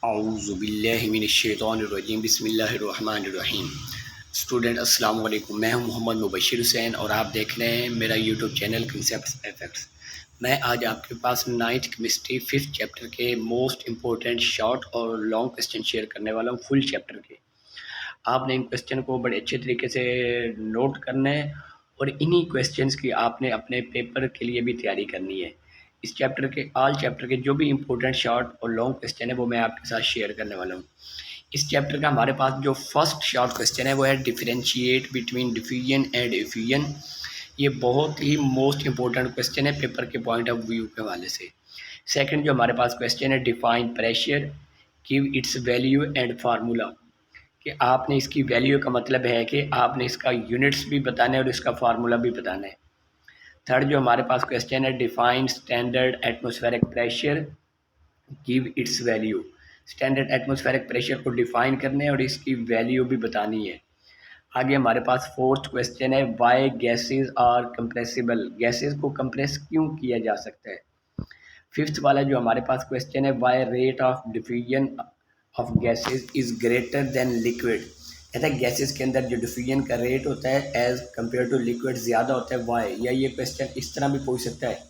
औज़ुबिल्लाहिमिनश्शैतानिर्रजीम बिस्मिल्लाहिर्रहमानिर्रहीम। स्टूडेंट अस्सलाम वालेकुम, मैं हूं मोहम्मद मुबशिर हुसैन और आप देख रहे हैं मेरा यूट्यूब चैनल कंसेप्ट्स एफएक्ट्स। मैं आज आपके पास नाइन्थ केमिस्ट्री 5th चैप्टर के मोस्ट इंपॉर्टेंट शॉर्ट और लॉन्ग क्वेश्चन शेयर करने वाला हूं फुल चैप्टर के। आपने इन क्वेश्चन को बड़े अच्छे तरीके से नोट करना है और इन्हीं क्वेश्चंस की आपने अपने पेपर के लिए भी तैयारी करनी है। इस चैप्टर के ऑल चैप्टर के जो भी इंपॉर्टेंट शॉर्ट और लॉन्ग क्वेश्चन है वो मैं आपके साथ शेयर करने वाला हूँ। इस चैप्टर का हमारे पास जो फर्स्ट शॉर्ट क्वेश्चन है वो है differentiate between diffusion and effusion. ये बहुत ही मोस्ट इंपॉर्टेंट क्वेश्चन है पेपर के पॉइंट ऑफ व्यू के हवाले से। सेकंड जो हमारे पास क्वेश्चन है define pressure, give its value and formula, कि आपने इसकी वैल्यू का मतलब है कि आपने इसका यूनिट्स भी बताना है और इसका फार्मूला भी बताना है। थर्ड जो हमारे पास क्वेश्चन है define standard atmospheric pressure, give its value. Standard atmospheric pressure को डिफाइन करना है और इसकी वैल्यू भी बतानी है। आगे हमारे पास फोर्थ क्वेश्चन है why gases are compressible, gases को कंप्रेस क्यों किया जा सकता है। फिफ्थ वाला जो हमारे पास क्वेश्चन है why rate of diffusion of gases is greater than liquid, कहता है गैसेज के अंदर जो डिफ्यूजन का रेट होता है एज़ कम्पेयर टू लिक्विड ज़्यादा होता है वाई, या ये क्वेश्चन इस तरह भी पूछ सकता है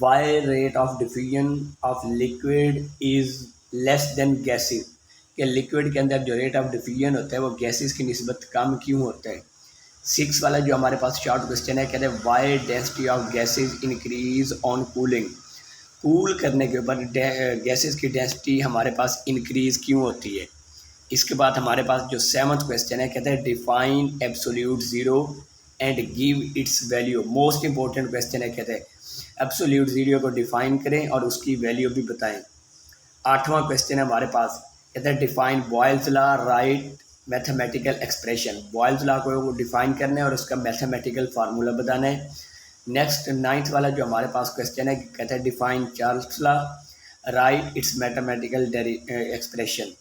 why rate of diffusion of liquid is less than gases, कि लिक्विड के अंदर जो रेट ऑफ डिफ्यूजन होता है वो गैसेज की निस्बत कम क्यों होता है। सिक्स वाला जो हमारे पास शॉर्ट क्वेश्चन है कहते हैं why density of gases increase on cooling, cool करने के ऊपर गैसेस की डेंसिटी हमारे पास इंक्रीज़ क्यों होती है। इसके बाद हमारे पास जो सेवंथ क्वेश्चन है कहते हैं define absolute zero and give its value, most important question है, कहते हैं एब्सोल्यूट ज़ीरो को डिफाइन करें और उसकी वैल्यू भी बताएं। आठवां क्वेश्चन है हमारे पास कहते हैं define Boyle's law right mathematical expression, Boyle's law को डिफाइन करना है और उसका मैथमेटिकल फार्मूला बताना है। नेक्स्ट नाइन्थ वाला जो हमारे पास क्वेश्चन है कहते हैं define Charles law right it's mathematical expression.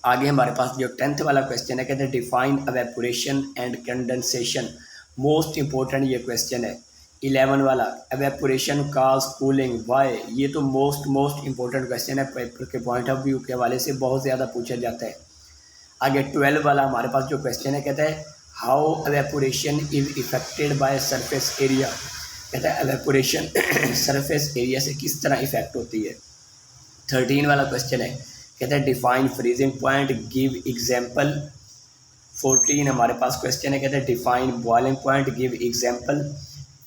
आगे हमारे पास जो 10th वाला क्वेश्चन है कहते हैं define evaporation and condensation, most important ये क्वेश्चन है। 11 वाला एवेपोरेशन काज कूलिंग वाई, ये तो मोस्ट इंपॉर्टेंट क्वेश्चन है पेपर के पॉइंट ऑफ व्यू के हवाले से, बहुत ज़्यादा पूछा जाता है। आगे 12 वाला हमारे पास जो क्वेश्चन है कहता है how evaporation is affected by surface area, कहता है एवेपोरेशन सरफेस एरिया से किस तरह इफेक्ट होती है। 13 वाला क्वेश्चन है कहता है define freezing point give example. 14 हमारे पास क्वेश्चन है कहता है define boiling point give example.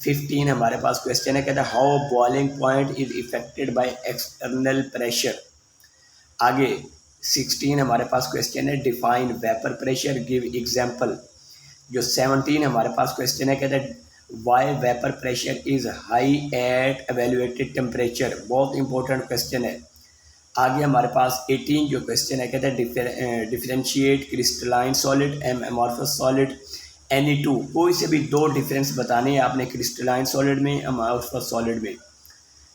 15 हमारे पास क्वेश्चन है कहता है how boiling point is affected by external pressure. आगे 16 हमारे पास क्वेश्चन है define vapour pressure give example. जो 17 हमारे पास क्वेश्चन है कहते हैं why vapour pressure is high at evaluated temperature, बहुत इंपॉर्टेंट क्वेश्चन है। आगे हमारे पास 18 जो क्वेश्चन है कहते हैं differentiate crystalline solid and amorphous solid any two, कोई से भी दो डिफरेंस बताने हैं आपने क्रिस्टलाइन सॉलिड में एमॉर्फस सॉलिड में।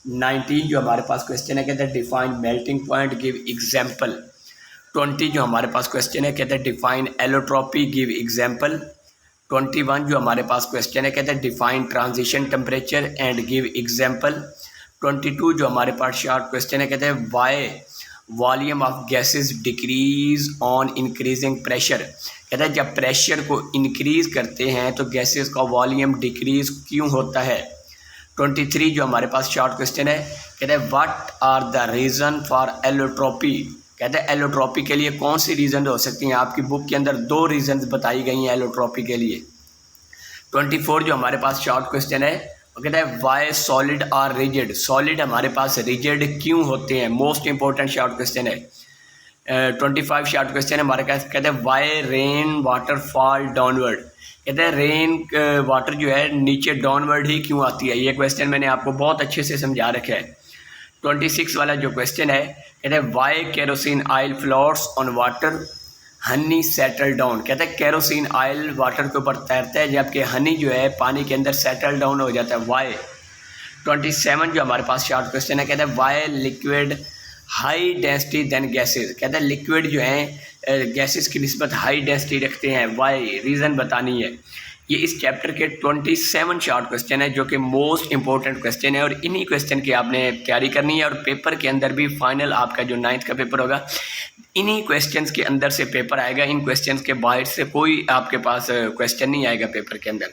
19 जो हमारे पास क्वेश्चन है कहते हैं define melting point give example. 20 जो हमारे पास क्वेश्चन है कहते हैं डिफाइन एलोट्रॉपी गिव एग्जाम्पल। 21 जो हमारे पास क्वेश्चन है कहते हैं define transition temperature and give example. 22 जो हमारे पास शॉर्ट क्वेश्चन है कहते हैं why volume of gases decrease on increasing pressure, कहते हैं जब प्रेशर को इंक्रीज करते हैं तो गैसेस का वॉल्यूम डिक्रीज क्यों होता है। 23 जो हमारे पास शॉर्ट क्वेश्चन है कहते हैं what are the reason for allotropy, कहते हैं एलोट्रॉपी के लिए कौन सी रीज़न हो सकती हैं। आपकी बुक के अंदर दो रीज़न्स बताई गई हैं एलोट्रॉपी के लिए। 24 जो हमारे पास शॉर्ट क्वेश्चन है वो कहता है why solid are rigid, solid हमारे पास रिजिड क्यों होते हैं, मोस्ट इंपॉर्टेंट शॉर्ट क्वेश्चन है। 25 शॉर्ट क्वेश्चन है हमारे पास कहते हैं why rain water fall downward, कहते हैं रेन वाटर जो है नीचे डाउनवर्ड ही क्यों आती है। ये क्वेश्चन मैंने आपको बहुत अच्छे से समझा रखा है। 26 वाला जो क्वेश्चन है कहते हैं why kerosene oil floats on water honey settle down, कहते हैं केरोसिन ऑयल वाटर के ऊपर तैरता है जबकि हनी जो है पानी के अंदर सेटल डाउन हो जाता है वाई। 27 जो हमारे पास शॉर्ट क्वेश्चन है कहते हैं Y liquid high density than gases, कहते हैं लिक्विड जो है गैसेस की निस्बत हाई डेंसिटी रखते हैं वाई, रीज़न बतानी है। ये इस चैप्टर के 27 शॉर्ट क्वेश्चन है जो कि मोस्ट इंपॉर्टेंट क्वेश्चन है, और इन्हीं क्वेश्चन की आपने तैयारी करनी है। और पेपर के अंदर भी फाइनल आपका जो 9th का पेपर होगा, इन्हीं क्वेश्चंस के अंदर से पेपर आएगा। इन क्वेश्चंस के बाहर से कोई आपके पास क्वेश्चन नहीं आएगा पेपर के अंदर।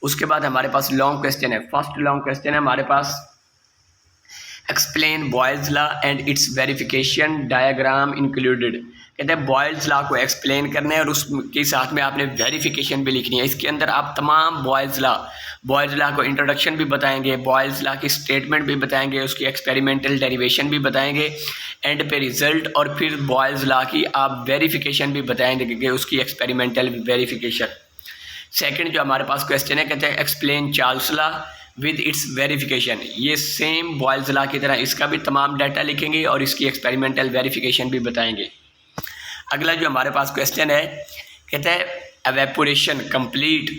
उसके बाद हमारे पास लॉन्ग क्वेश्चन है। फर्स्ट लॉन्ग क्वेश्चन है हमारे पास, explain Boyle's law and its verification diagram included. कहते हैं बॉयल्स लॉ को एक्सप्लेन करना है और उसके साथ में आपने वेरिफिकेशन भी लिखनी है। इसके अंदर आप तमाम बॉयल्स लॉ को इंट्रोडक्शन भी बताएंगे, बॉयल्स लॉ की स्टेटमेंट भी बताएंगे, उसकी एक्सपेरिमेंटल डेरिवेशन भी बताएंगे, एंड पे रिजल्ट, और फिर बॉयल्स लॉ की आप वेरिफिकेशन भी बताएंगे, उसकी एक्सपेरिमेंटल वेरिफिकेशन। सेकंड जो हमारे पास क्वेश्चन है, कहते हैं explain Charles law with its verification. ये सेम बॉयल्स लॉ की तरह इसका भी तमाम डाटा लिखेंगे और इसकी एक्सपेरिमेंटल वेरिफिकेशन भी बताएंगे। अगला जो हमारे पास क्वेश्चन है, कहते हैं एवेपोरेशन कंप्लीट।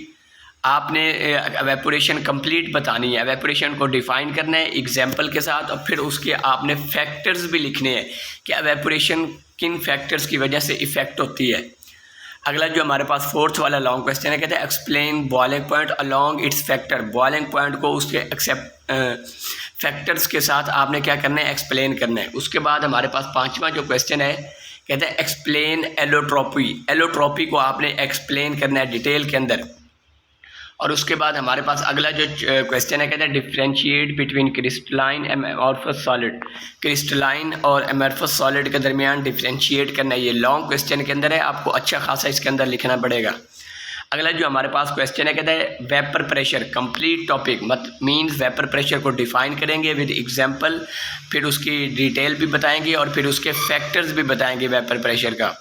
आपने एवेपोरेशन कंप्लीट बतानी है, एवेपोरेशन को डिफाइन करना है एग्जाम्पल के साथ, और फिर उसके आपने फैक्टर्स भी लिखने हैं कि एवेपोरेशन किन फैक्टर्स की वजह से इफ़ेक्ट होती है। अगला जो हमारे पास फोर्थ वाला लॉन्ग क्वेश्चन है, कहते हैं explain boiling point along its factor. Boiling point को उसके फैक्टर्स के साथ आपने क्या करना है, एक्सप्लेन करना है। उसके बाद हमारे पास पांचवा जो क्वेश्चन है, कहते हैं एक्सप्लेन एलोट्रोपी। एलोट्रोपी को आपने एक्सप्लेन करना है डिटेल के अंदर। और उसके बाद हमारे पास अगला जो क्वेश्चन है, कहते हैं differentiate between crystalline amorphous solid. Crystalline और एमॉर्फस सॉलिड के दरमियान डिफ्रेंशिएट करना है। ये लॉन्ग क्वेश्चन के अंदर है, आपको अच्छा खासा इसके अंदर लिखना पड़ेगा। अगला जो हमारे पास क्वेश्चन है, कहते हैं vapour pressure complete topic means vapour pressure को डिफाइन करेंगे विद एग्जांपल, फिर उसकी डिटेल भी बताएंगे और फिर उसके फैक्टर्स भी बताएंगे वेपर प्रेशर का।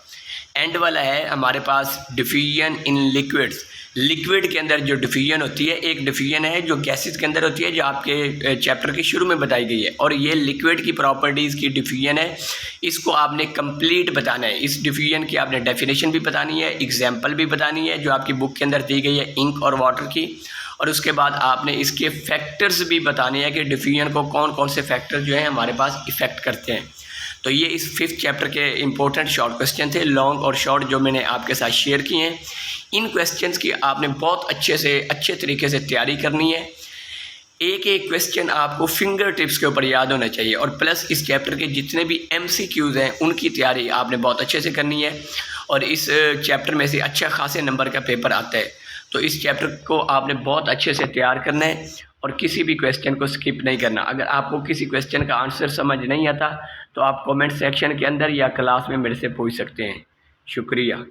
एंड वाला है हमारे पास डिफ्यूजन इन लिक्विड्स। लिक्विड के अंदर जो डिफ्यूजन होती है, एक डिफ्यूजन है जो गैसेस के अंदर होती है, जो आपके चैप्टर के शुरू में बताई गई है, और ये लिक्विड की प्रॉपर्टीज़ की डिफ्यूजन है। इसको आपने कंप्लीट बताना है। इस डिफ्यूजन की आपने डेफिनेशन भी बतानी है, एग्जांपल भी बतानी है जो आपकी बुक के अंदर दी गई है इंक और वाटर की, और उसके बाद आपने इसके फैक्टर्स भी बताने हैं कि डिफ्यूजन को कौन कौन से फैक्टर जो हैं हमारे पास इफ़ेक्ट करते हैं। तो ये इस 5th चैप्टर के इंपॉर्टेंट शॉर्ट क्वेश्चन थे, लॉन्ग और शॉर्ट, जो मैंने आपके साथ शेयर किए हैं। इन क्वेश्चंस की आपने बहुत अच्छे तरीके से तैयारी करनी है। एक एक क्वेश्चन आपको फिंगर टिप्स के ऊपर याद होना चाहिए, और प्लस इस चैप्टर के जितने भी MCQs हैं उनकी तैयारी आपने बहुत अच्छे से करनी है। और इस चैप्टर में से अच्छा खासे नंबर का पेपर आता है, तो इस चैप्टर को आपने बहुत अच्छे से तैयार करना है और किसी भी क्वेश्चन को स्किप नहीं करना। अगर आपको किसी क्वेश्चन का आंसर समझ नहीं आता तो आप कमेंट सेक्शन के अंदर या क्लास में मेरे से पूछ सकते हैं। शुक्रिया।